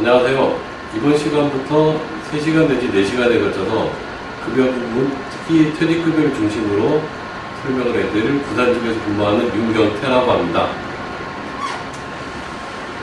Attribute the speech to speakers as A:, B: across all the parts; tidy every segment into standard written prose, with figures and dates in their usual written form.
A: 안녕하세요. 이번 시간부터 3시간 내지 4시간에 걸쳐서 급여 부분, 특히 퇴직급여를 중심으로 설명을 해드릴 부산집에서 근무하는 윤경태라고 합니다.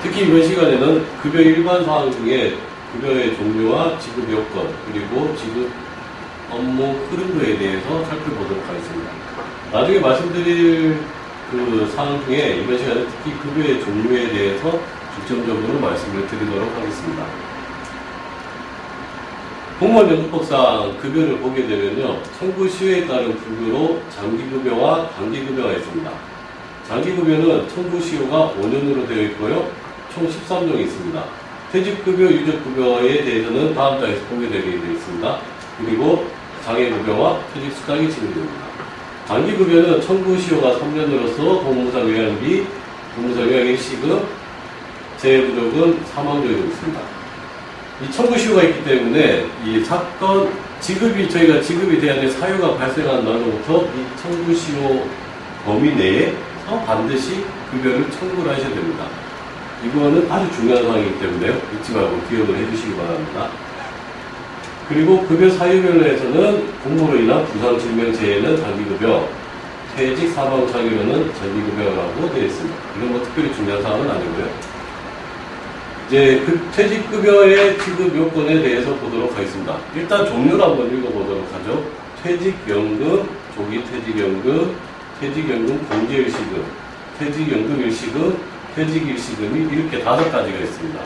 A: 특히 이번 시간에는 급여 일반 사항 중에 급여의 종류와 지급 요건, 그리고 지급 업무 흐름도에 대해서 살펴보도록 하겠습니다. 나중에 말씀드릴 그 사항 중에 이번 시간에 특히 급여의 종류에 대해서 중점적으로 말씀을 드리도록 하겠습니다. 공무원 연수법상 급여를 보게 되면요, 청구 시효에 따른 급여로 장기급여와 단기급여가 있습니다. 장기급여는 청구 시효가 5년으로 되어 있고요, 총 13종이 있습니다. 퇴직급여, 유족급여에 대해서는 다음 장에서 공개되게 되어 있습니다. 그리고 장애급여와 퇴직수당이 진행됩니다. 장기급여는 청구 시효가 3년으로서 동무상 요양비, 동무상 요양 일시금, 재부족은 사망조에도 있습니다. 이 청구 시효가 있기 때문에 이 사건, 저희가 지급이 돼야 될 사유가 발생한 날로부터 이 청구 시효 범위 내에서 반드시 급여를 청구를 하셔야 됩니다. 이거는 아주 중요한 사항이기 때문에요. 잊지 말고 기억을 해주시기 바랍니다. 그리고 급여 사유별로에서는 공무로 인한 부상질병재해는 장기급여, 퇴직 사망 장애로는 장기급여라고 되어 있습니다. 이건 뭐 특별히 중요한 사항은 아니고요. 이제 퇴직급여의 지급 요건에 대해서 보도록 하겠습니다. 일단 종류를 한번 읽어보도록 하죠. 퇴직연금, 조기퇴직연금, 퇴직연금 공제일시금, 퇴직연금일시금, 퇴직일시금이 이렇게 5가지가 있습니다.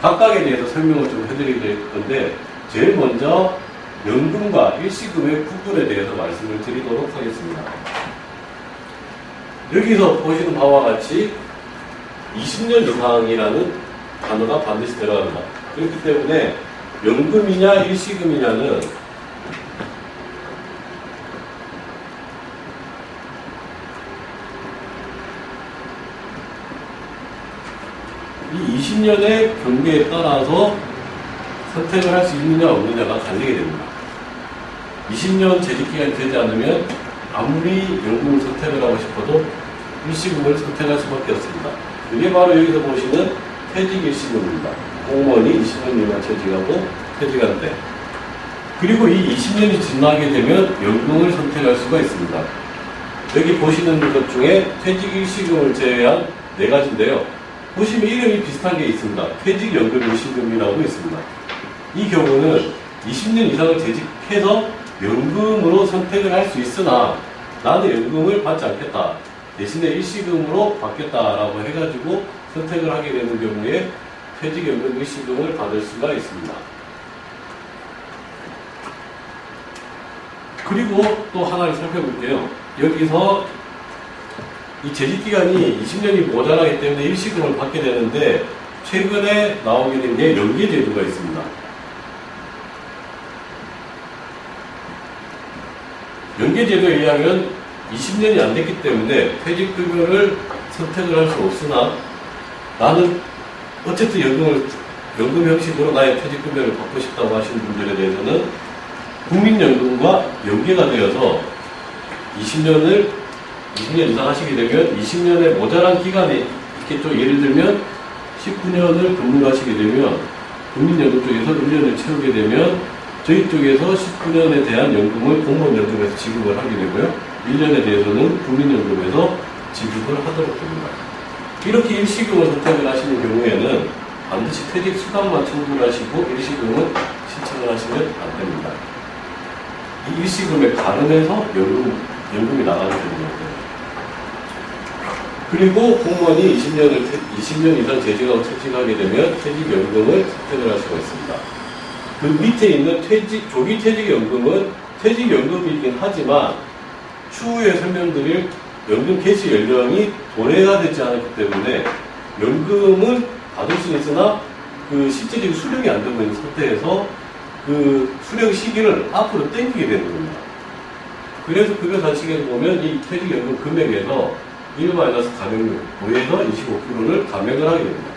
A: 각각에 대해서 설명을 좀 해드릴 건데, 제일 먼저 연금과 일시금의 구분에 대해서 말씀을 드리도록 하겠습니다. 여기서 보시는 바와 같이 20년 이상이라는 단어가 반드시 들어갑니다. 그렇기 때문에 연금이냐 일시금이냐는 이 20년의 경계에 따라서 선택을 할 수 있느냐 없느냐가 갈리게 됩니다. 20년 재직기간이 되지 않으면 아무리 연금을 선택을 하고 싶어도 일시금을 선택할 수밖에 없습니다. 이게 바로 여기서 보시는 퇴직일시금입니다. 공무원이 20년 미만 퇴직하고 퇴직한 때. 그리고 이 20년이 지나게 되면 연금을 선택할 수가 있습니다. 여기 보시는 것 중에 퇴직일시금을 제외한 4가지인데요. 보시면 이름이 비슷한 게 있습니다. 퇴직연금일시금이라고 있습니다. 이 경우는 20년 이상을 재직해서 연금으로 선택을 할 수 있으나 나는 연금을 받지 않겠다. 대신에 일시금으로 받겠다라고 해가지고 선택을 하게 되는 경우에 퇴직연금 일시금을 받을 수가 있습니다. 그리고 또 하나를 살펴볼게요. 여기서 이 재직기간이 20년이 모자라기 때문에 일시금을 받게 되는데 최근에 나오게 된 게 연계제도가 있습니다. 연계제도에 의하면 20년이 안 됐기 때문에 퇴직급여를 선택을 할 수 없으나 나는 어쨌든 연금 형식으로 나의 퇴직급여를 받고 싶다고 하시는 분들에 대해서는 국민연금과 연계가 되어서 20년 이상 하시게 되면 20년의 모자란 기간이 있겠죠. 예를 들면 19년을 근무를 하시게 되면 국민연금 쪽에서 1년을 채우게 되면 저희 쪽에서 19년에 대한 연금을 공무원연금에서 지급을 하게 되고요. 1년에 대해서는 국민연금에서 지급을 하도록 됩니다. 이렇게 일시금을 선택을 하시는 경우에는 반드시 퇴직 수당만 청구를 하시고 일시금은 신청을 하시면 안 됩니다. 이 일시금에 가름해서 연금이 나가게 됩니다. 그리고 공무원이 20년 이상 재직하고 퇴직하게 되면 퇴직연금을 선택을 할 수가 있습니다. 그 밑에 있는 조기퇴직연금은 퇴직연금이긴 하지만 추후에 설명드릴 연금 개시 연령이 도래가 되지 않았기 때문에 연금은 받을 수는 있으나 그 실제적인 수령이 안 되고 있는 상태에서 그 수령 시기를 앞으로 당기게 되는 겁니다. 그래서 급여 단식에서 보면 이 퇴직연금 금액에서 1- 가맹률 5에서 25%를 감액을 하게 됩니다.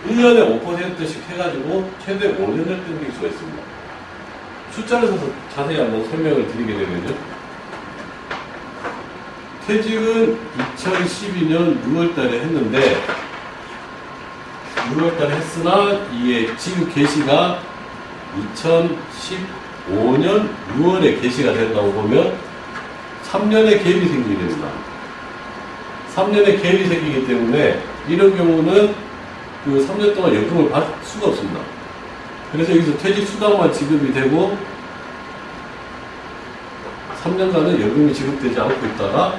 A: 1년에 5%씩 해가지고 최대 5년을 끊길 수가 있습니다. 숫자를 써서 자세히 한번 설명을 드리게 되면요. 퇴직은 2012년 6월 달에 했는데 6월달에 했으나 이게 지금 개시가 2015년 6월에 개시가 된다고 보면 3년의 갭이 생기게 됩니다. 3년의 갭이 생기기 때문에 이런 경우는 그 3년 동안 연금을 받을 수가 없습니다. 그래서 여기서 퇴직 수당만 지급이 되고 3년간은 연금이 지급되지 않고 있다가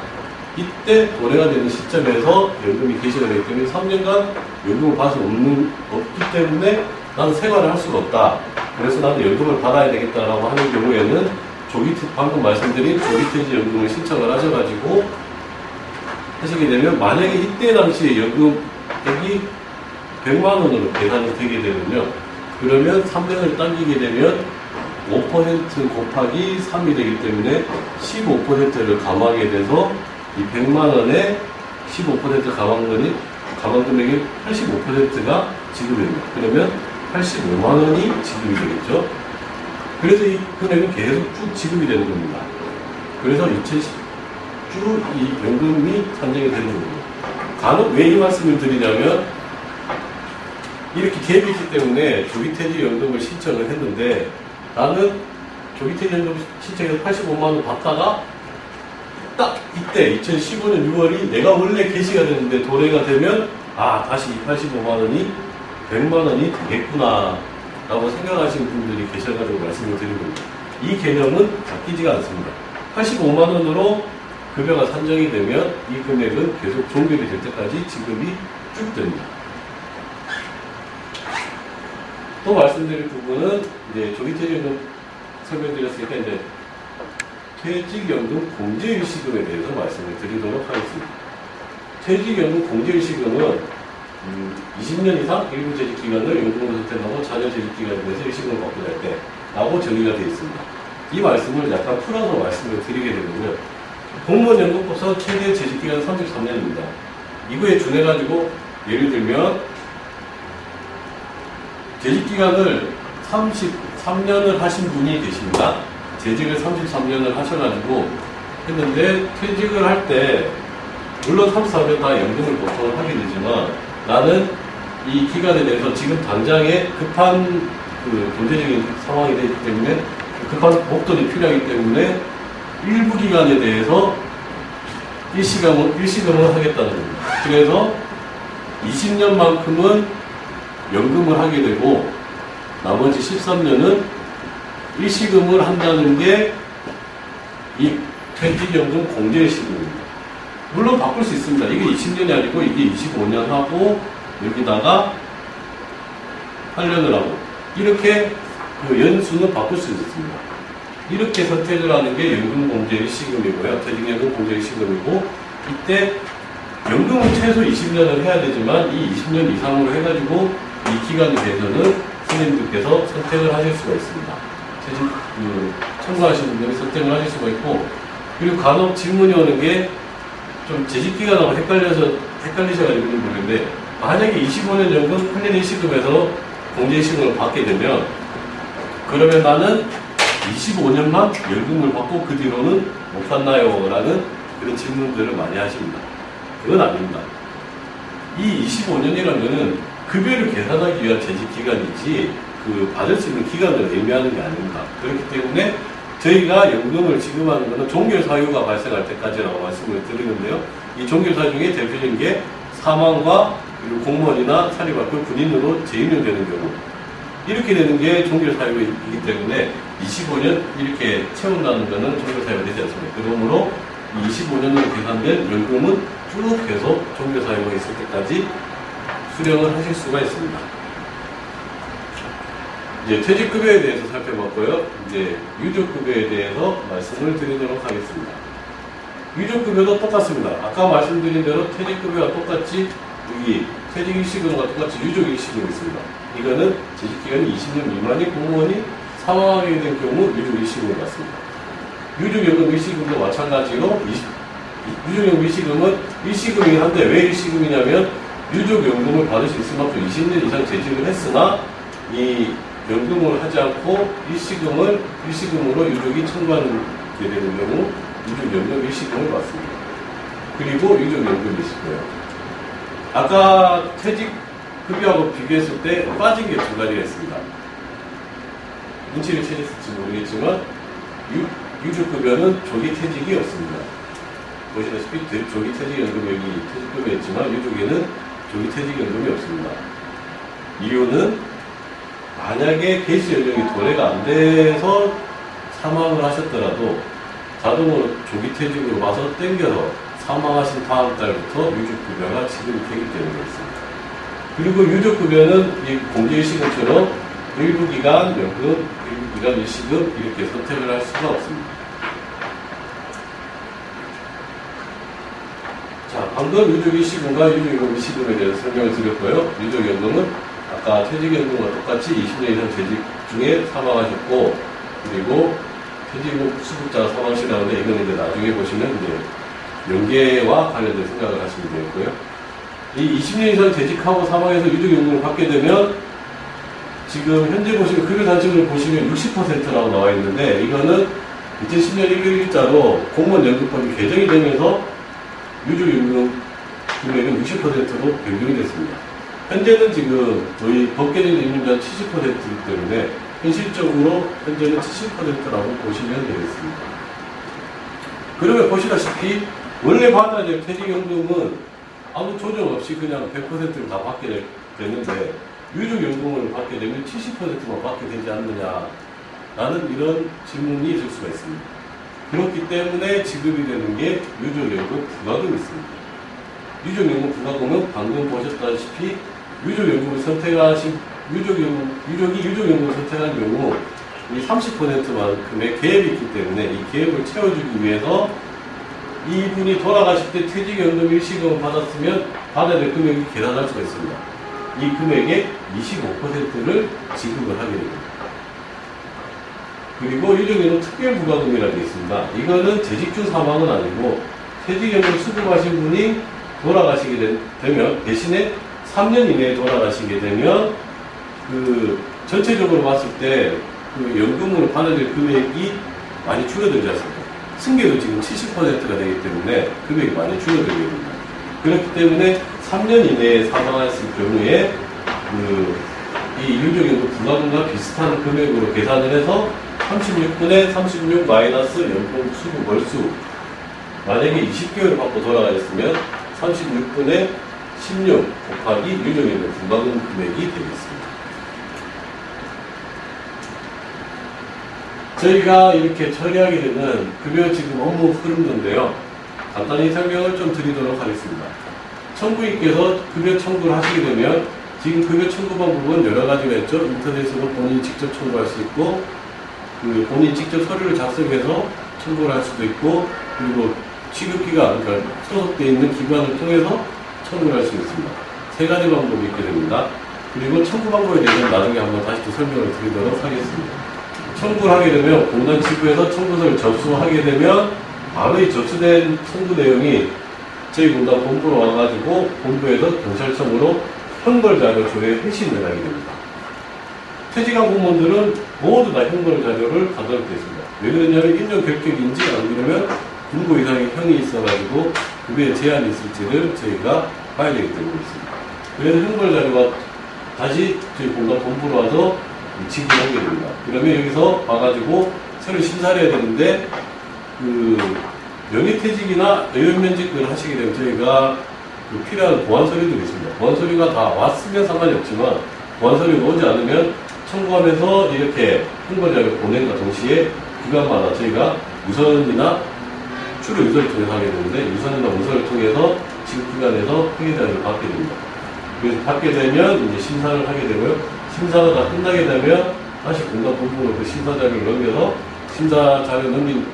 A: 이때 도래가 되는 시점에서 연금이 개시가 되기 때문에 3년간 연금을 받을 수 없기 때문에 나는 생활을 할 수가 없다. 그래서 나는 연금을 받아야 되겠다라고 하는 경우에는 방금 말씀드린 조기퇴직 연금을 신청을 하셔가지고 하시게 되면 만약에 이때 당시에 연금액이 100만 원으로 계산이 되게 되면요. 그러면 3년을 당기게 되면 5% 곱하기 3이 되기 때문에 15%를 감하게 돼서 이 100만 원에 15% 감한 금액의 85%가 지급이 됩니다. 그러면 85만 원이 지급이 되겠죠. 그래서 이 금액은 계속 쭉 지급이 되는 겁니다. 그래서 2010 쭉 이 연금이 산정이 되는 겁니다. 간혹 왜 이 말씀을 드리냐면 이렇게 갭이 있기 때문에 조기퇴직연금을 신청을 했는데 나는 조기퇴직연금 신청해서 85만 원 받다가 딱 이때 2015년 6월이 내가 원래 개시가 됐는데 도래가 되면 다시 이 85만 원이 100만 원이 되겠구나 라고 생각하시는 분들이 계셔가지고 말씀을 드린 겁니다. 이 개념은 바뀌지가 않습니다. 85만 원으로 급여가 산정이 되면 이 금액은 계속 종결이 될 때까지 지급이 쭉 됩니다. 또 말씀드릴 부분은 이제 조기퇴직연금 설명드렸으니까 이제 퇴직연금 공제일시금에 대해서 말씀을 드리도록 하겠습니다. 퇴직연금 공제일시금은 20년 이상 일부 재직기간을 연금으로 선택하고 자녀 재직기간에 대해서 일시금을 받고 날 때 라고 정의가 되어 있습니다. 이 말씀을 약간 풀어서 말씀을 드리게 되면요. 공무원연금법상 최대 재직기간은 33년입니다. 이거에 준해가지고 예를 들면 재직기간을 33년을 하신 분이 계십니다. 재직을 33년을 하셔가지고 했는데 퇴직을 할 때 물론 33년 다 연금을 보통 하게 되지만 나는 이 기간에 대해서 지금 당장에 급한 그 경제적인 상황이 되기 때문에 급한 목돈이 필요하기 때문에 일부 기간에 대해서 일시금을 하겠다는 겁니다. 그래서 20년만큼은 연금을 하게 되고 나머지 13년은 일시금을 한다는 게 이 퇴직연금 공제일시금입니다. 물론 바꿀 수 있습니다. 이게 20년이 아니고 이게 25년 하고 여기다가 8년을 하고 이렇게 그 연수는 바꿀 수 있습니다. 이렇게 선택을 하는 게 연금공제일시금이고요. 퇴직연금 공제일시금이고 이때 연금은 최소 20년을 해야 되지만 이 20년 이상으로 해가지고 이 기간에 대해서는 선생님들께서 선택을 하실 수가 있습니다. 참고하시는 분들이 선택을 하실 수가 있고 그리고 간혹 질문이 오는 게 좀 재직기간하고 헷갈리셔가지고 모르겠는데 만약에 25년 연금 8년 일시금에서 공제일시금을 받게 되면 그러면 나는 25년만 연금을 받고 그 뒤로는 못 받나요? 라는 그런 질문들을 많이 하십니다. 그건 아닙니다. 이 25년이라면은 급여를 계산하기 위한 재직기간이지 그 받을 수 있는 기간을 의미하는 게 아닙니다. 그렇기 때문에 저희가 연금을 지급하는 것은 종결사유가 발생할 때까지라고 말씀을 드리는데요. 이 종결사유 중에 대표적인 게 사망과 그리고 공무원이나 사립학교 군인으로 재임용되는 경우 이렇게 되는 게 종결사유이기 때문에 25년 이렇게 채운다는 것은 종결사유가 되지 않습니다. 그러므로 25년으로 계산된 연금은 쭉 계속 종결사유가 있을 때까지 수령을 하실 수가 있습니다. 이제 퇴직급여에 대해서 살펴봤고요. 이제 유족급여에 대해서 말씀을 드리도록 하겠습니다. 유족급여도 똑같습니다. 아까 말씀드린 대로 퇴직급여와 똑같이 여기 퇴직일시금과 똑같이 유족일시금이 있습니다. 이거는 재직기간이 20년 미만인 공무원이 사망하게 된 경우 유족일시금을 받습니다. 유족연금 일시금도 마찬가지로 유족연금 일시금은 일시금이긴 한데 왜 일시금이냐면 유족연금을 받을 수 있을 만큼 20년 이상 재직을 했으나 이 연금을 하지 않고 일시금으로 유족이 청구하게 되는 경우 유족연금 일시금을 받습니다. 그리고 유족연금이 있고요. 아까 퇴직 급여하고 비교했을 때 빠진 게 두 가지가 있습니다. 눈치를 채셨을지 모르겠지만 유주급여는 조기퇴직이 없습니다. 보시다시피 조기퇴직연금이 퇴직급여에 있지만 유족에는 조기퇴직연금이 없습니다. 이유는 만약에 개시 연령이 도래가 안 돼서 사망을 하셨더라도 자동으로 조기퇴직으로 와서 땡겨서 사망하신 다음 달부터 유족급여가 지급이 되기 때문에 있습니다. 그리고 유족급여는 이 공제일시금처럼 일부 기간 연금, 일부 기간 일시금 이렇게 선택을 할 수가 없습니다. 자, 방금 유족일시금과 유족연금일시금에 대해서 설명을 드렸고요. 유족연금은 아까 퇴직연금과 똑같이 20년 이상 재직 중에 사망하셨고, 그리고 퇴직 후 수급자가 사망하시라는데 이건 이제 나중에 보시면 이제 연계와 관련된 생각을 하시면 되겠고요. 이 20년 이상 재직하고 사망해서 유족연금을 받게 되면 지금 현재 보시면 급여 단층을 보시면 60%라고 나와 있는데 이거는 2010년 1월 1일자로 공무원연금법이 개정이 되면서 유족연금 금액은 60%로 변경이 됐습니다. 현재는 지금 저희 법 개정 이민자 70%이기 때문에 현실적으로 현재는 70%라고 보시면 되겠습니다. 그러면 보시다시피 원래 받아야 될 퇴직연금은 아무 조정 없이 그냥 100%를 다 받게 되는데 유족연금을 받게 되면 70%만 받게 되지 않느냐라는 이런 질문이 있을 수가 있습니다. 그렇기 때문에 지급이 되는 게 유족연금 부과금이 있습니다. 유족연금 부과금은 방금 보셨다시피 유족연금을 선택하신 유족이 유족연금을 선택한 경우 이 30%만큼의 갭이 있기 때문에 이 갭을 채워주기 위해서 이분이 돌아가실 때 퇴직연금 일시금을 받았으면 받아야 될 금액이 계산할 수가 있습니다. 이 금액의 25%를 지급을 하게 됩니다. 그리고 유족연금 특별부과금이라고 있습니다. 이거는 재직 중 사망은 아니고 퇴직연금 수급하신 분이 돌아가시게 되면 대신에 3년 이내에 돌아가시게 되면 그 전체적으로 봤을 때 그 연금으로 받아야 될 금액이 많이 줄어들지 않습니까? 승계도 지금 70%가 되기 때문에 금액이 많이 줄어들게 됩니다. 그렇기 때문에 3년 이내에 사망했을 경우에 이 유족연금 부과금과 비슷한 금액으로 계산을 해서 36분의 36 마이너스 연금 수급 월수 만약에 20개월을 받고 돌아가셨으면 36분의 16 곱하기 유족연금 부과금 금액이 되겠습니다. 저희가 이렇게 처리하게 되는 급여 지급 업무 흐름인데요. 간단히 설명을 좀 드리도록 하겠습니다. 청구인께서 급여 청구를 하시게 되면 지금 급여 청구 방법은 여러 가지가 있죠. 인터넷으로 본인이 직접 청구할 수 있고 그 본인이 직접 서류를 작성해서 청구를 할 수도 있고 그리고 취급기관, 그러니까 소속되어 있는 기관을 통해서 청구를 할 수 있습니다. 세 가지 방법이 있게 됩니다. 그리고 청구 방법에 대해서는 나중에 한번 다시 또 설명을 드리도록 하겠습니다. 청구를 하게 되면 공단 지부에서 청구서를 접수하게 되면 바로 이 접수된 청구 내용이 저희 공단 본부로 와가지고 본부에서 경찰청으로 형벌자료 조회 회신을 하게 됩니다. 퇴직한 공무원들은 모두 다 형벌 자료를 가져오게 됐습니다. 왜 그러냐면 인정 결격인지 안 그러면 군고 이상의 형이 있어가지고 급여에 제한이 있을지를 저희가 봐야 되기 때문에 있습니다. 그래서 형벌 자료가 다시 저희 공단 본부로 와서 지급하게 됩니다. 그러면 여기서 와가지고 서류 심사를 해야 되는데 그 명예퇴직이나 의원면직을 하시게 되면 저희가 그 필요한 보완 서류들이 있습니다. 보완 서류가 다 왔으면 상관이 없지만 보완 서류가 오지 않으면 청구하면서 이렇게 형벌자료 보낸과 동시에 기관마다 저희가 유선이나 주로 유선을 통해서 하게 되는데 유선이나 문서를 통해서 지급기관에서 회계자료를 받게 됩니다. 그래서 받게 되면 이제 심사를 하게 되고요. 심사가 다 끝나게 되면 다시 공단 본부로 그 심사 자료를 넘겨서 심사 자료 넘기면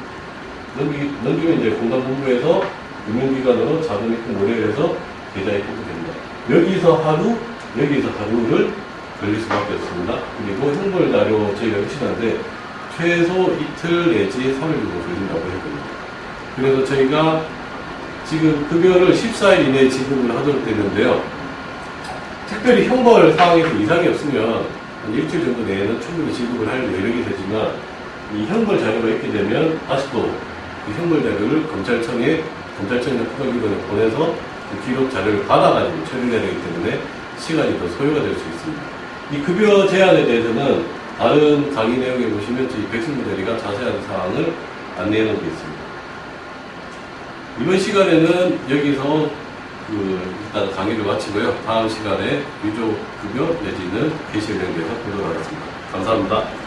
A: 이제 공단 본부에서 금융기관으로 자동 입금 모델에서 계좌에 입금이 됩니다. 여기서 하루를 걸릴 수밖에 없습니다. 그리고 형벌 자료 저희가 회신하는데 최소 이틀 내지 3일 정도 걸린다고 했거든요. 그래서 저희가 지금 급여를 14일 이내에 지급을 하도록 되는데요. 특별히 형벌 사항에서 이상이 없으면 한 일주일 정도 내에는 충분히 지급을 할 여력이 되지만 이 형벌 자료가 있게 되면 다시 또 그 형벌 자료를 검찰청이나 포괄기관에 보내서 그 기록 자료를 받아가지고 처리해야 되기 때문에 시간이 더 소요가 될 수 있습니다. 이 급여 제한에 대해서는 다른 강의 내용에 보시면 저희 백승무 대리가 자세한 사항을 안내해 놓은 게 있습니다. 이번 시간에는 여기서 일단 강의를 마치고요. 다음 시간에 유족급여 내지는 개시를 연계해서 보도록 하겠습니다. 감사합니다.